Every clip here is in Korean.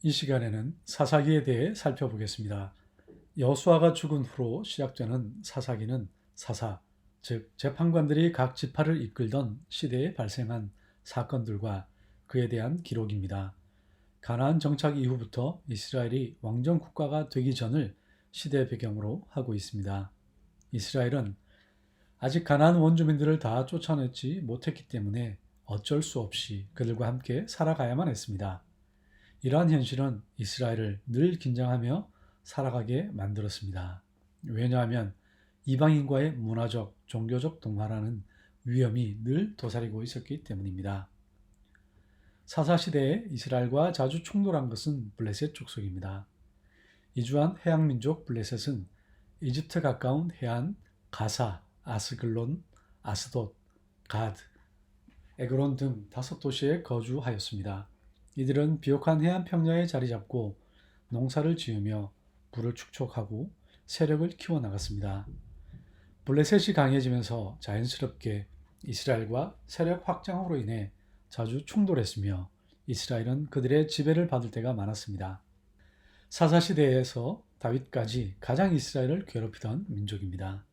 이 시간에는 사사기에 대해 살펴보겠습니다. 여호수아가 죽은 후로 시작되는 사사기는 사사, 즉 재판관들이 각 지파를 이끌던 시대에 발생한 사건들과 그에 대한 기록입니다. 가나안 정착 이후부터 이스라엘이 왕정 국가가 되기 전을 시대 배경으로 하고 있습니다. 이스라엘은 아직 가나안 원주민들을 다 쫓아내지 못했기 때문에 어쩔 수 없이 그들과 함께 살아가야만 했습니다. 이러한 현실은 이스라엘을 늘 긴장하며 살아가게 만들었습니다. 왜냐하면 이방인과의 문화적, 종교적 동화라는 위험이 늘 도사리고 있었기 때문입니다. 사사시대에 이스라엘과 자주 충돌한 것은 블레셋 족속입니다. 이주한 해양민족 블레셋은 이집트 가까운 해안 가사, 아스글론, 아스돗, 가드, 에그론 등 5도시에 거주하였습니다. 이들은 비옥한 해안 평야에 자리 잡고 농사를 지으며 부를 축적하고 세력을 키워나갔습니다. 블레셋이 강해지면서 자연스럽게 이스라엘과 세력 확장으로 인해 자주 충돌했으며 이스라엘은 그들의 지배를 받을 때가 많았습니다. 사사시대에서 다윗까지 가장 이스라엘을 괴롭히던 민족입니다.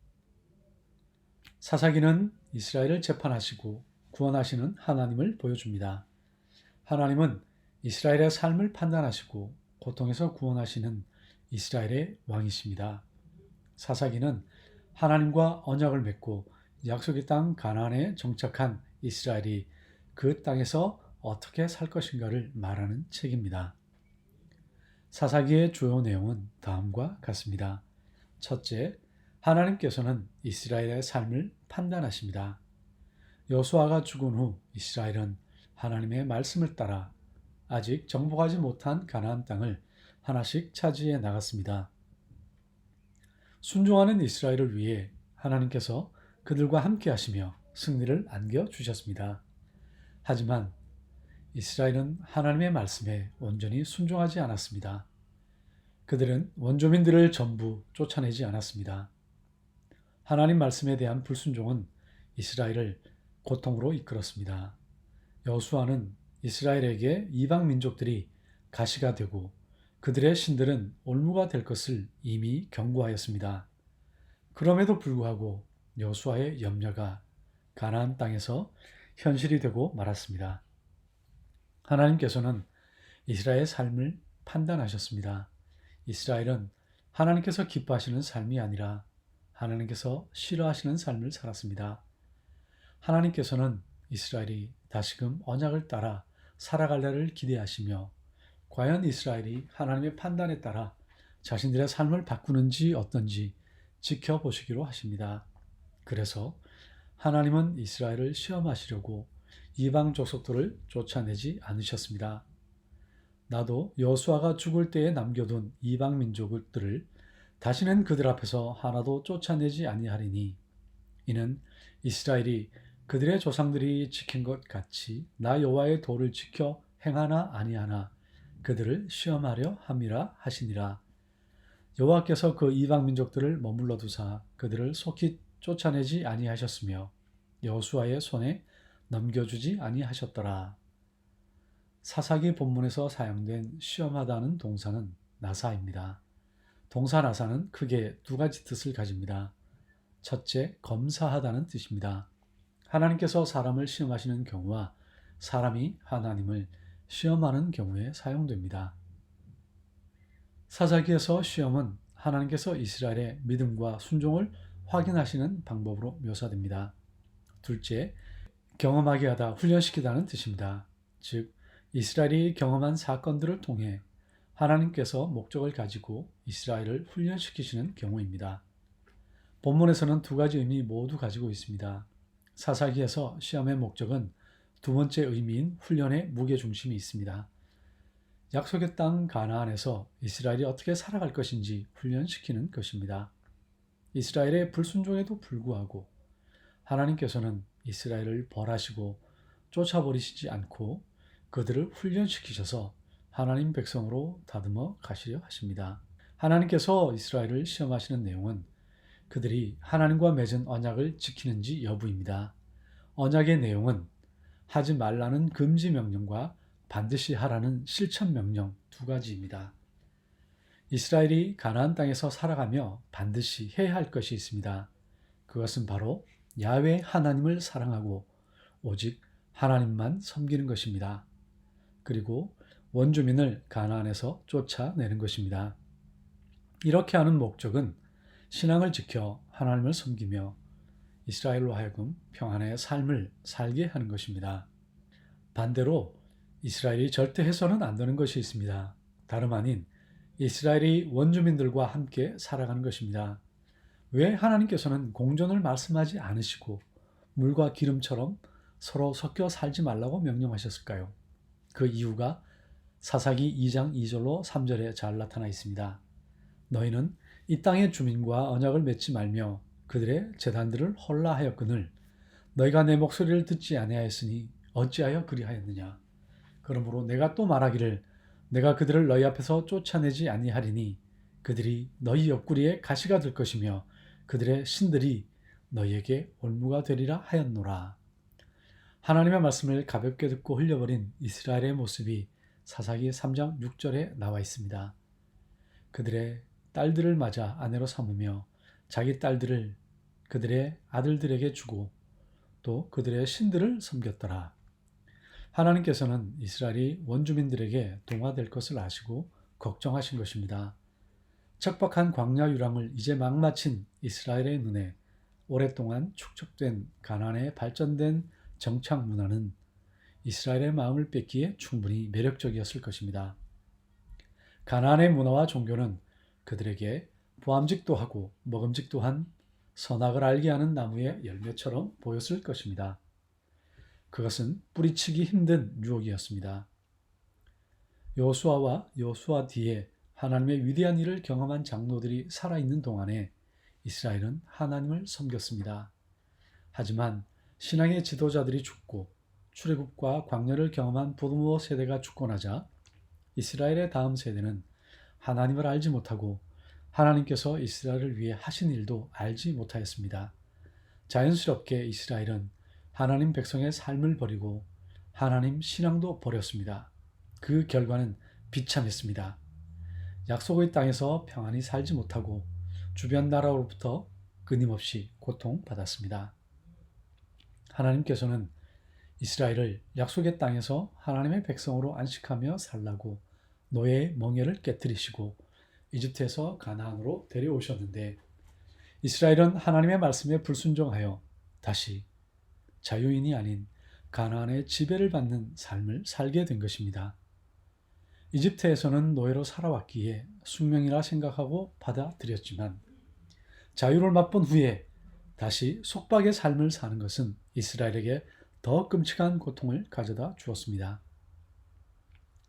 사사기는 이스라엘을 재판하시고 구원하시는 하나님을 보여줍니다. 하나님은 이스라엘의 삶을 판단하시고 고통에서 구원하시는 이스라엘의 왕이십니다. 사사기는 하나님과 언약을 맺고 약속의 땅 가나안에 정착한 이스라엘이 그 땅에서 어떻게 살 것인가를 말하는 책입니다. 사사기의 주요 내용은 다음과 같습니다. 첫째, 하나님께서는 이스라엘의 삶을 판단하십니다. 여호수아가 죽은 후 이스라엘은 하나님의 말씀을 따라 아직 정복하지 못한 가나안 땅을 하나씩 차지해 나갔습니다. 순종하는 이스라엘을 위해 하나님께서 그들과 함께 하시며 승리를 안겨주셨습니다. 하지만 이스라엘은 하나님의 말씀에 온전히 순종하지 않았습니다. 그들은 원조민들을 전부 쫓아내지 않았습니다. 하나님 말씀에 대한 불순종은 이스라엘을 고통으로 이끌었습니다. 여호수아는 이스라엘에게 이방 민족들이 가시가 되고 그들의 신들은 올무가 될 것을 이미 경고하였습니다. 그럼에도 불구하고 여호수아의 염려가 가나안 땅에서 현실이 되고 말았습니다. 하나님께서는 이스라엘의 삶을 판단하셨습니다. 이스라엘은 하나님께서 기뻐하시는 삶이 아니라 하나님께서 싫어하시는 삶을 살았습니다. 하나님께서는 이스라엘이 다시금 언약을 따라 살아갈래를 기대하시며 과연 이스라엘이 하나님의 판단에 따라 자신들의 삶을 바꾸는지 어떤지 지켜보시기로 하십니다. 그래서 하나님은 이스라엘을 시험하시려고 이방 족속들을 쫓아내지 않으셨습니다. 나도 여호수아가 죽을 때에 남겨둔 이방 민족들을 다시는 그들 앞에서 하나도 쫓아내지 아니하리니 이는 이스라엘이 그들의 조상들이 지킨 것 같이 나 여호와의 도를 지켜 행하나 아니하나 그들을 시험하려 함이라 하시니라. 여호와께서 그 이방 민족들을 머물러 두사 그들을 속히 쫓아내지 아니하셨으며 여호수아의 손에 넘겨주지 아니하셨더라. 사사기 본문에서 사용된 시험하다는 동사는 나사입니다. 동사 나사는 크게 두 가지 뜻을 가집니다. 첫째, 검사하다는 뜻입니다. 하나님께서 사람을 시험하시는 경우와 사람이 하나님을 시험하는 경우에 사용됩니다. 사사기에서 시험은 하나님께서 이스라엘의 믿음과 순종을 확인하시는 방법으로 묘사됩니다. 둘째, 경험하게 하다, 훈련시키다는 뜻입니다. 즉, 이스라엘이 경험한 사건들을 통해 하나님께서 목적을 가지고 이스라엘을 훈련시키시는 경우입니다. 본문에서는 두 가지 의미 모두 가지고 있습니다. 사사기에서 시험의 목적은 두 번째 의미인 훈련의 무게중심이 있습니다. 약속의 땅 가나안에서 이스라엘이 어떻게 살아갈 것인지 훈련시키는 것입니다. 이스라엘의 불순종에도 불구하고 하나님께서는 이스라엘을 벌하시고 쫓아버리시지 않고 그들을 훈련시키셔서 하나님 백성으로 다듬어 가시려 하십니다. 하나님께서 이스라엘을 시험하시는 내용은 그들이 하나님과 맺은 언약을 지키는지 여부입니다. 언약의 내용은 하지 말라는 금지 명령과 반드시 하라는 실천 명령 두 가지입니다. 이스라엘이 가나안 땅에서 살아가며 반드시 해야 할 것이 있습니다. 그것은 바로 야훼 하나님을 사랑하고 오직 하나님만 섬기는 것입니다. 그리고 원주민을 가나안에서 쫓아내는 것입니다. 이렇게 하는 목적은 신앙을 지켜 하나님을 섬기며 이스라엘로 하여금 평안의 삶을 살게 하는 것입니다. 반대로 이스라엘이 절대 해서는 안 되는 것이 있습니다. 다름 아닌 이스라엘이 원주민들과 함께 살아가는 것입니다. 왜 하나님께서는 공존을 말씀하지 않으시고 물과 기름처럼 서로 섞여 살지 말라고 명령하셨을까요? 그 이유가 사사기 2장 2절로 3절에 잘 나타나 있습니다. 너희는 이 땅의 주민과 언약을 맺지 말며 그들의 제단들을 헐라하였거늘 너희가 내 목소리를 듣지 아니하였으니 어찌하여 그리하였느냐. 그러므로 내가 또 말하기를 내가 그들을 너희 앞에서 쫓아내지 아니하리니 그들이 너희 옆구리에 가시가 될 것이며 그들의 신들이 너희에게 올무가 되리라 하였노라. 하나님의 말씀을 가볍게 듣고 흘려버린 이스라엘의 모습이 사사기 3장 6절에 나와 있습니다. 그들의 딸들을 맞아 아내로 삼으며 자기 딸들을 그들의 아들들에게 주고 또 그들의 신들을 섬겼더라. 하나님께서는 이스라엘이 원주민들에게 동화될 것을 아시고 걱정하신 것입니다. 척박한 광야 유랑을 이제 막 마친 이스라엘의 눈에 오랫동안 축적된 가나안의 발전된 정착 문화는 이스라엘의 마음을 뺏기에 충분히 매력적이었을 것입니다. 가나안의 문화와 종교는 그들에게 보암직도 하고 먹음직도 한 선악을 알게 하는 나무의 열매처럼 보였을 것입니다. 그것은 뿌리치기 힘든 유혹이었습니다. 여호수아와 여호수아 뒤에 하나님의 위대한 일을 경험한 장로들이 살아있는 동안에 이스라엘은 하나님을 섬겼습니다. 하지만 신앙의 지도자들이 죽고 출애굽과 광야를 경험한 부모 세대가 죽고 나자 이스라엘의 다음 세대는 하나님을 알지 못하고 하나님께서 이스라엘을 위해 하신 일도 알지 못하였습니다. 자연스럽게 이스라엘은 하나님 백성의 삶을 버리고 하나님 신앙도 버렸습니다. 그 결과는 비참했습니다. 약속의 땅에서 평안히 살지 못하고 주변 나라로부터 끊임없이 고통받았습니다. 하나님께서는 이스라엘을 약속의 땅에서 하나님의 백성으로 안식하며 살라고 노예의 멍에를 깨뜨리시고 이집트에서 가나안으로 데려오셨는데 이스라엘은 하나님의 말씀에 불순종하여 다시 자유인이 아닌 가나안의 지배를 받는 삶을 살게 된 것입니다. 이집트에서는 노예로 살아왔기에 숙명이라 생각하고 받아들였지만 자유를 맛본 후에 다시 속박의 삶을 사는 것은 이스라엘에게 더 끔찍한 고통을 가져다 주었습니다.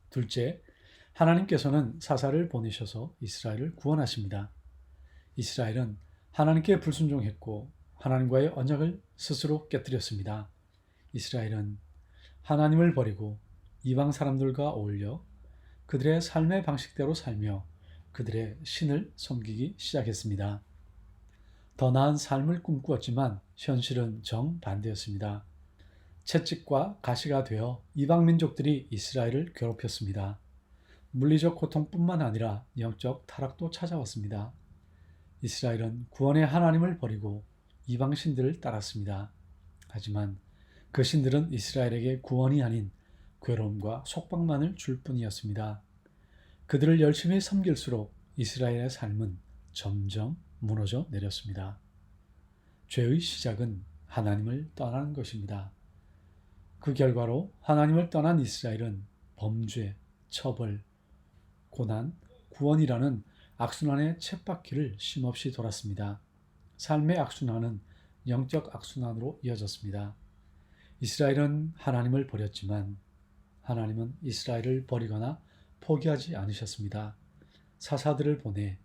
둘째, 하나님께서는 사사를 보내셔서 이스라엘을 구원하십니다. 이스라엘은 하나님께 불순종했고 하나님과의 언약을 스스로 깨뜨렸습니다. 이스라엘은 하나님을 버리고 이방 사람들과 어울려 그들의 삶의 방식대로 살며 그들의 신을 섬기기 시작했습니다. 더 나은 삶을 꿈꾸었지만 현실은 정반대였습니다. 채찍과 가시가 되어 이방 민족들이 이스라엘을 괴롭혔습니다. 물리적 고통뿐만 아니라 영적 타락도 찾아왔습니다. 이스라엘은 구원의 하나님을 버리고 이방 신들을 따랐습니다. 하지만 그 신들은 이스라엘에게 구원이 아닌 괴로움과 속박만을 줄 뿐이었습니다. 그들을 열심히 섬길수록 이스라엘의 삶은 점점 무너져 내렸습니다. 죄의 시작은 하나님을 떠나는 것입니다. 그 결과로 하나님을 떠난 이스라엘은 범죄, 처벌, 고난, 구원이라는 악순환의 쳇바퀴를 쉼없이 돌았습니다. 삶의 악순환은 영적 악순환으로 이어졌습니다. 이스라엘은 하나님을 버렸지만 하나님은 이스라엘을 버리거나 포기하지 않으셨습니다. 사사들을 보내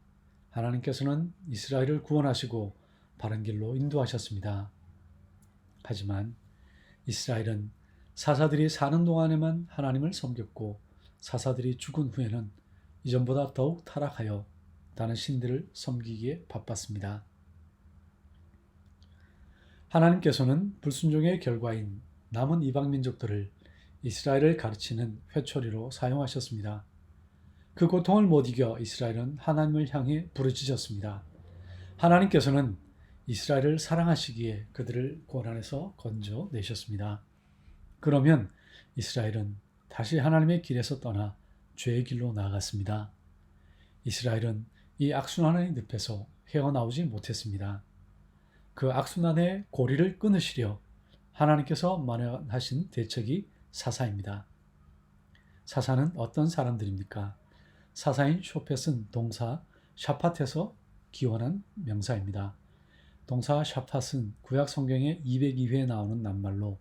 하나님께서는 이스라엘을 구원하시고 바른 길로 인도하셨습니다. 하지만 이스라엘은 사사들이 사는 동안에만 하나님을 섬겼고 사사들이 죽은 후에는 이전보다 더욱 타락하여 다른 신들을 섬기기에 바빴습니다. 하나님께서는 불순종의 결과인 남은 이방 민족들을 이스라엘을 가르치는 회초리로 사용하셨습니다. 그 고통을 못 이겨 이스라엘은 하나님을 향해 부르짖었습니다. 하나님께서는 이스라엘을 사랑하시기에 그들을 고난에서 건져내셨습니다. 그러면 이스라엘은 다시 하나님의 길에서 떠나 죄의 길로 나아갔습니다. 이스라엘은 이 악순환의 늪에서 헤어나오지 못했습니다. 그 악순환의 고리를 끊으시려 하나님께서 마련하신 대책이 사사입니다. 사사는 어떤 사람들입니까? 사사인 쇼펫은 동사 샤팟에서 기원한 명사입니다. 동사 샤팟은 구약 성경에 202회 나오는 낱말로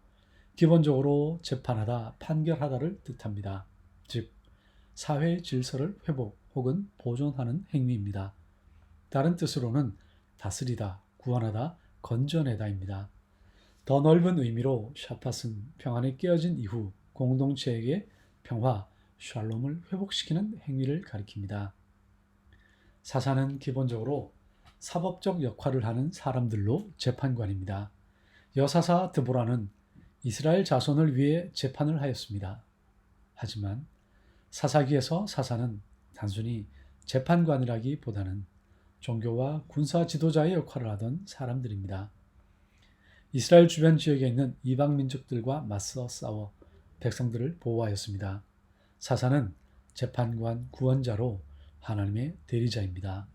기본적으로 재판하다, 판결하다를 뜻합니다. 즉, 사회의 질서를 회복 혹은 보존하는 행위입니다. 다른 뜻으로는 다스리다, 구원하다, 건져내다입니다. 더 넓은 의미로 샤팟은 평안에 깨어진 이후 공동체에게 평화, 샬롬을 회복시키는 행위를 가리킵니다. 사사는 기본적으로 사법적 역할을 하는 사람들로 재판관입니다. 여사사 드보라는 이스라엘 자손을 위해 재판을 하였습니다. 하지만 사사기에서 사사는 단순히 재판관이라기보다는 종교와 군사 지도자의 역할을 하던 사람들입니다. 이스라엘 주변 지역에 있는 이방 민족들과 맞서 싸워 백성들을 보호하였습니다. 사사는 재판관, 구원자로 하나님의 대리자입니다.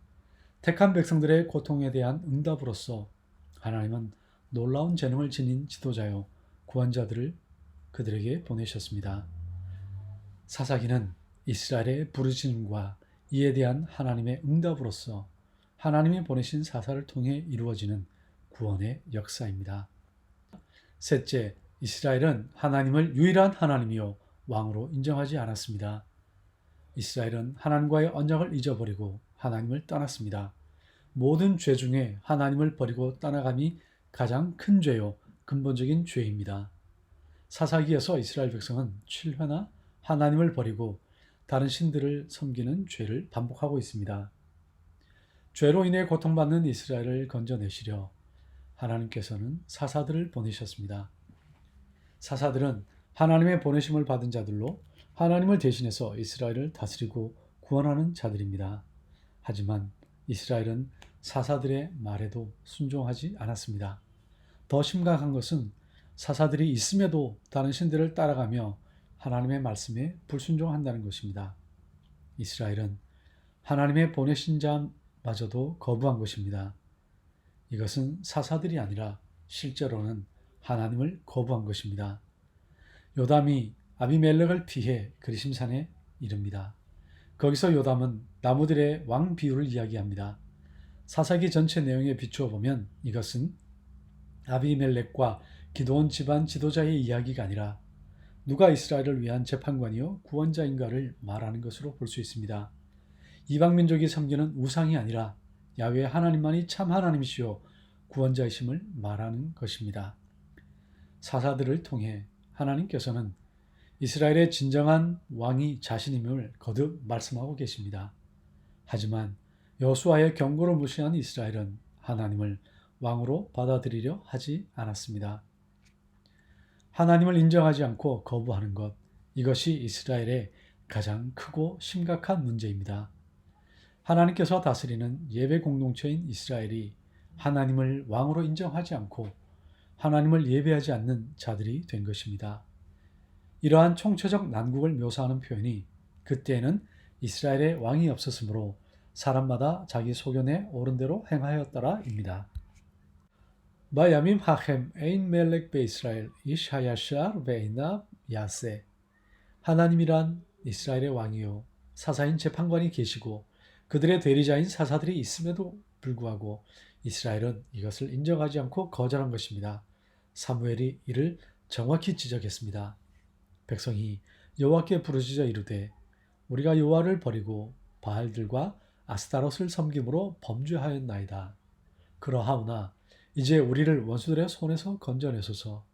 택한 백성들의 고통에 대한 응답으로서 하나님은 놀라운 재능을 지닌 지도자요 구원자들을 그들에게 보내셨습니다. 사사기는 이스라엘의 부르짖음과 이에 대한 하나님의 응답으로서 하나님이 보내신 사사를 통해 이루어지는 구원의 역사입니다. 셋째, 이스라엘은 하나님을 유일한 하나님이요 왕으로 인정하지 않았습니다. 이스라엘은 하나님과의 언약을 잊어버리고 하나님을 떠났습니다. 모든 죄 중에 하나님을 버리고 떠나감이 가장 큰 죄요 근본적인 죄입니다. 사사기에서 이스라엘 백성은 7회나 하나님을 버리고 다른 신들을 섬기는 죄를 반복하고 있습니다. 죄로 인해 고통받는 이스라엘을 건져내시려 하나님께서는 사사들을 보내셨습니다. 사사들은 하나님의 보내심을 받은 자들로 하나님을 대신해서 이스라엘을 다스리고 구원하는 자들입니다. 하지만 이스라엘은 사사들의 말에도 순종하지 않았습니다. 더 심각한 것은 사사들이 있음에도 다른 신들을 따라가며 하나님의 말씀에 불순종한다는 것입니다. 이스라엘은 하나님의 보내신 자마저도 거부한 것입니다. 이것은 사사들이 아니라 실제로는 하나님을 거부한 것입니다. 요담이 아비멜렉을 피해 그리심산에 이릅니다. 거기서 요담은 나무들의 왕 비유를 이야기합니다. 사사기 전체 내용에 비추어 보면 이것은 아비멜렉과 기드온 집안 지도자의 이야기가 아니라 누가 이스라엘을 위한 재판관이요 구원자인가를 말하는 것으로 볼 수 있습니다. 이방민족이 섬기는 우상이 아니라 야훼 하나님만이 참 하나님이시요 구원자이심을 말하는 것입니다. 사사들을 통해 하나님께서는 이스라엘의 진정한 왕이 자신임을 거듭 말씀하고 계십니다. 하지만 여호수아의 경고를 무시한 이스라엘은 하나님을 왕으로 받아들이려 하지 않았습니다. 하나님을 인정하지 않고 거부하는 것, 이것이 이스라엘의 가장 크고 심각한 문제입니다. 하나님께서 다스리는 예배 공동체인 이스라엘이 하나님을 왕으로 인정하지 않고 하나님을 예배하지 않는 자들이 된 것입니다. 이러한 총체적 난국을 묘사하는 표현이 그때에는 이스라엘의 왕이 없었으므로 사람마다 자기 소견에 옳은 대로 행하였더라입니다. 바야밈 하켐 에인 멜렉 베이스라엘 이시 하야샤르 베이나 야세. 하나님이란 이스라엘의 왕이요 사사인 재판관이 계시고 그들의 대리자인 사사들이 있음에도 불구하고 이스라엘은 이것을 인정하지 않고 거절한 것입니다. 사무엘이 이를 정확히 지적했습니다. 백성이 여호와께 부르짖어 이르되 우리가 여호와를 버리고 바알들과 아스타롯을 섬김으로 범죄하였나이다. 그러하오나 이제 우리를 원수들의 손에서 건져내소서.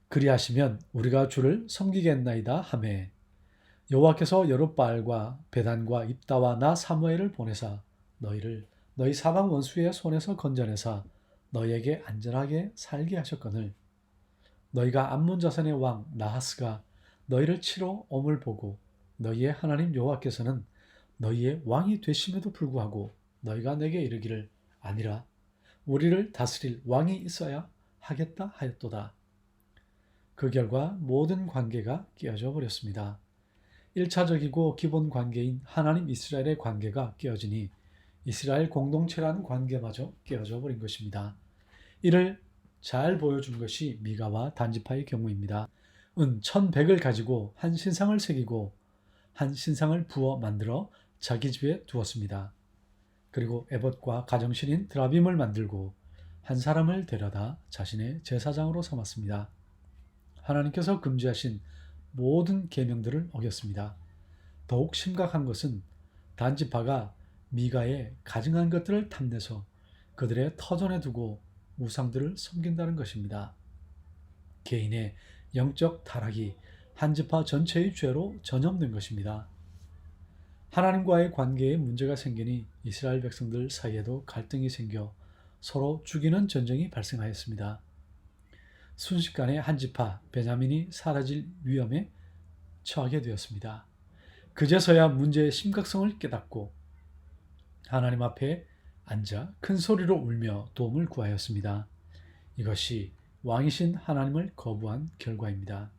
그리하시면 우리가 주를 섬기겠나이다 하매 여호와께서 여룻바알과 베단과 입다와 나 사무엘을 보내사 너희를 너희 사방 원수의 손에서 건져내사 너희에게 안전하게 살게 하셨거늘 너희가 암몬 자손의 왕 나하스가 너희를 치러 옴을 보고 너희의 하나님 여호와께서는 너희의 왕이 되심에도 불구하고 너희가 내게 이르기를 아니라 우리를 다스릴 왕이 있어야 하겠다 하였도다. 그 결과 모든 관계가 깨어져 버렸습니다. 1차적이고 기본 관계인 하나님 이스라엘의 관계가 깨어지니 이스라엘 공동체라는 관계마저 깨어져 버린 것입니다. 이를 잘 보여준 것이 미가와 단지파의 경우입니다. 은 1100을 가지고 한 신상을 새기고 한 신상을 부어 만들어 자기 집에 두었습니다. 그리고 에봇과 가정신인 드라빔을 만들고 한 사람을 데려다 자신의 제사장으로 삼았습니다. 하나님께서 금지하신 모든 계명들을 어겼습니다. 더욱 심각한 것은 단지파가 미가의 가증한 것들을 탐내서 그들의 터전에 두고 우상들을 섬긴다는 것입니다. 개인의 영적 타락이 한 지파 전체의 죄로 전염된 것입니다. 하나님과의 관계에 문제가 생기니 이스라엘 백성들 사이에도 갈등이 생겨 서로 죽이는 전쟁이 발생하였습니다. 순식간에 한 지파 베냐민이 사라질 위험에 처하게 되었습니다. 그제서야 문제의 심각성을 깨닫고 하나님 앞에 앉아 큰 소리로 울며 도움을 구하였습니다. 이것이 왕이신 하나님을 거부한 결과입니다.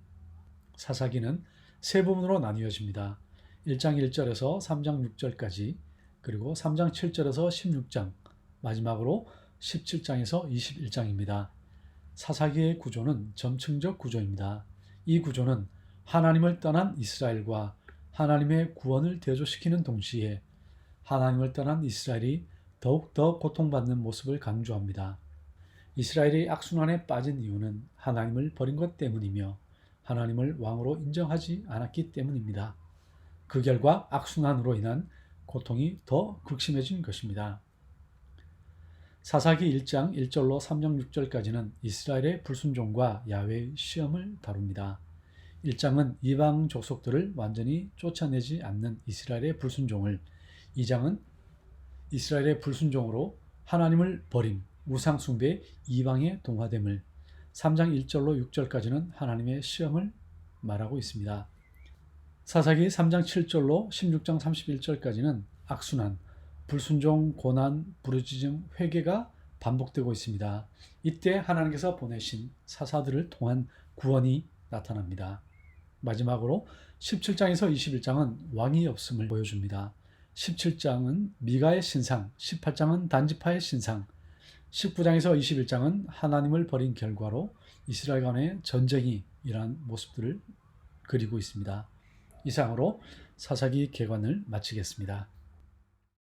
사사기는 세 부분으로 나뉘어집니다. 1장 1절에서 3장 6절까지, 그리고 3장 7절에서 16장, 마지막으로 17장에서 21장입니다. 사사기의 구조는 점층적 구조입니다. 이 구조는 하나님을 떠난 이스라엘과 하나님의 구원을 대조시키는 동시에 하나님을 떠난 이스라엘이 더욱더 고통받는 모습을 강조합니다. 이스라엘이 악순환에 빠진 이유는 하나님을 버린 것 때문이며 하나님을 왕으로 인정하지 않았기 때문입니다. 그 결과 악순환으로 인한 고통이 더 극심해진 것입니다. 사사기 1장 1절로 3장 6절까지는 이스라엘의 불순종과 야훼의 시험을 다룹니다. 1장은 이방 족속들을 완전히 쫓아내지 않는 이스라엘의 불순종을, 2장은 이스라엘의 불순종으로 하나님을 버림, 우상 숭배의 이방의 동화됨을, 3장 1절로 6절까지는 하나님의 시험을 말하고 있습니다. 사사기 3장 7절로 16장 31절까지는 악순환, 불순종, 고난, 부르짖음, 회개가 반복되고 있습니다. 이때 하나님께서 보내신 사사들을 통한 구원이 나타납니다. 마지막으로 17장에서 21장은 왕이 없음을 보여줍니다. 17장은 미가의 신상, 18장은 단지파의 신상, 19장에서 21장은 하나님을 버린 결과로 이스라엘 간의 전쟁이 일어난 모습들을 그리고 있습니다. 이상으로 사사기 개관을 마치겠습니다.